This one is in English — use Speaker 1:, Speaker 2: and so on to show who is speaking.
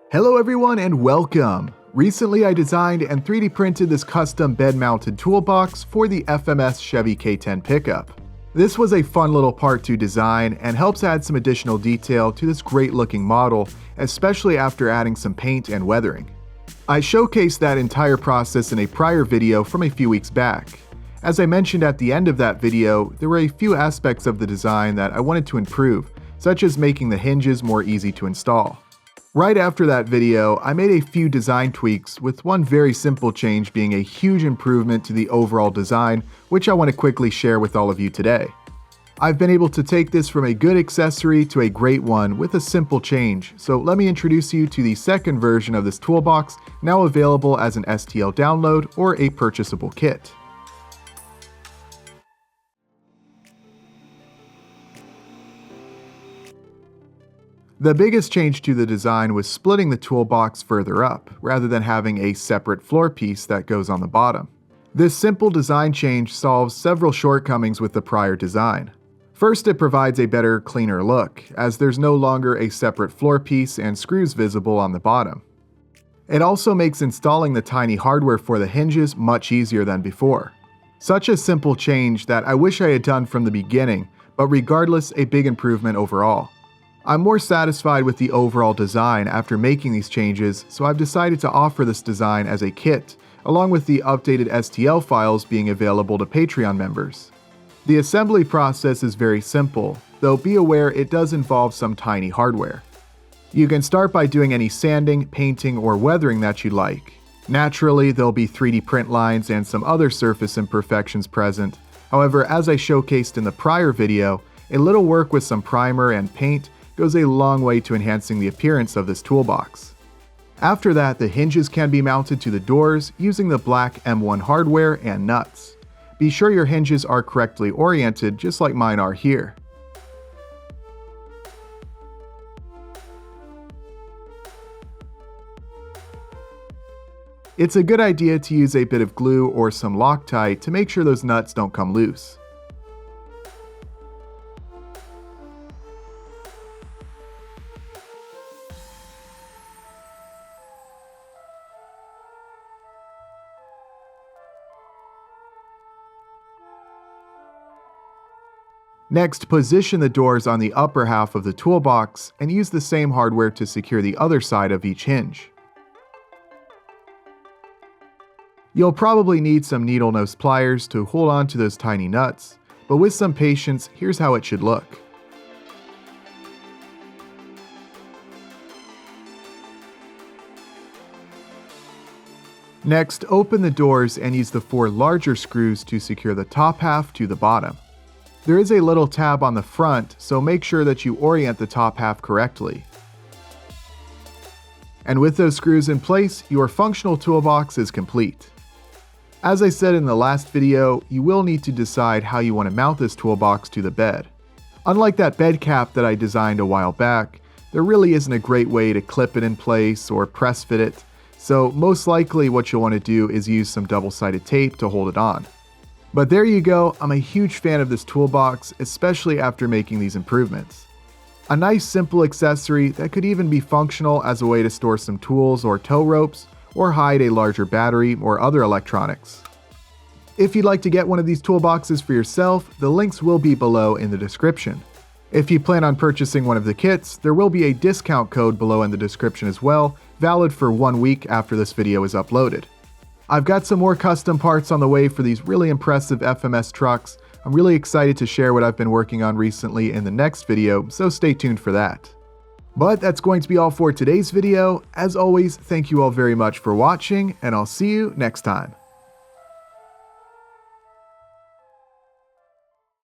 Speaker 1: Hello everyone and welcome! Recently I designed and 3D printed this custom bed-mounted toolbox for the FMS Chevy K10 pickup. This was a fun little part to design and helps add some additional detail to this great looking model, especially after adding some paint and weathering. I showcased that entire process in a prior video from a few weeks back. As I mentioned at the end of that video, there were a few aspects of the design that I wanted to improve, such as making the hinges more easy to install. Right after that video, I made a few design tweaks, with one very simple change being a huge improvement to the overall design, which I want to quickly share with all of you today. I've been able to take this from a good accessory to a great one with a simple change, so let me introduce you to the second version of this toolbox, now available as an STL download or a purchasable kit. The biggest change to the design was splitting the toolbox further up, rather than having a separate floor piece that goes on the bottom. This simple design change solves several shortcomings with the prior design. First, it provides a better, cleaner look, as there's no longer a separate floor piece and screws visible on the bottom. It also makes installing the tiny hardware for the hinges much easier than before. Such a simple change that I wish I had done from the beginning, but regardless, a big improvement overall. I'm more satisfied with the overall design after making these changes, so I've decided to offer this design as a kit, along with the updated STL files being available to Patreon members. The assembly process is very simple, though be aware it does involve some tiny hardware. You can start by doing any sanding, painting, or weathering that you'd like. Naturally, there'll be 3D print lines and some other surface imperfections present. However, as I showcased in the prior video, a little work with some primer and paint goes a long way to enhancing the appearance of this toolbox. After that, the hinges can be mounted to the doors using the black M1 hardware and nuts. Be sure your hinges are correctly oriented, just like mine are here. It's a good idea to use a bit of glue or some Loctite to make sure those nuts don't come loose. Next, position the doors on the upper half of the toolbox and use the same hardware to secure the other side of each hinge. You'll probably need some needle nose pliers to hold on to those tiny nuts, but with some patience, here's how it should look. Next, open the doors and use the 4 larger screws to secure the top half to the bottom. There is a little tab on the front, so make sure that you orient the top half correctly. And with those screws in place, your functional toolbox is complete. As I said in the last video, you will need to decide how you want to mount this toolbox to the bed. Unlike that bed cap that I designed a while back, there really isn't a great way to clip it in place or press fit it, so most likely what you'll want to do is use some double-sided tape to hold it on. But there you go, I'm a huge fan of this toolbox, especially after making these improvements. A nice simple accessory that could even be functional as a way to store some tools or tow ropes, or hide a larger battery or other electronics. If you'd like to get one of these toolboxes for yourself, the links will be below in the description. If you plan on purchasing one of the kits, there will be a discount code below in the description as well, valid for 1 week after this video is uploaded. I've got some more custom parts on the way for these really impressive FMS trucks. I'm really excited to share what I've been working on recently in the next video, so stay tuned for that. But that's going to be all for today's video. As always, thank you all very much for watching, and I'll see you next time.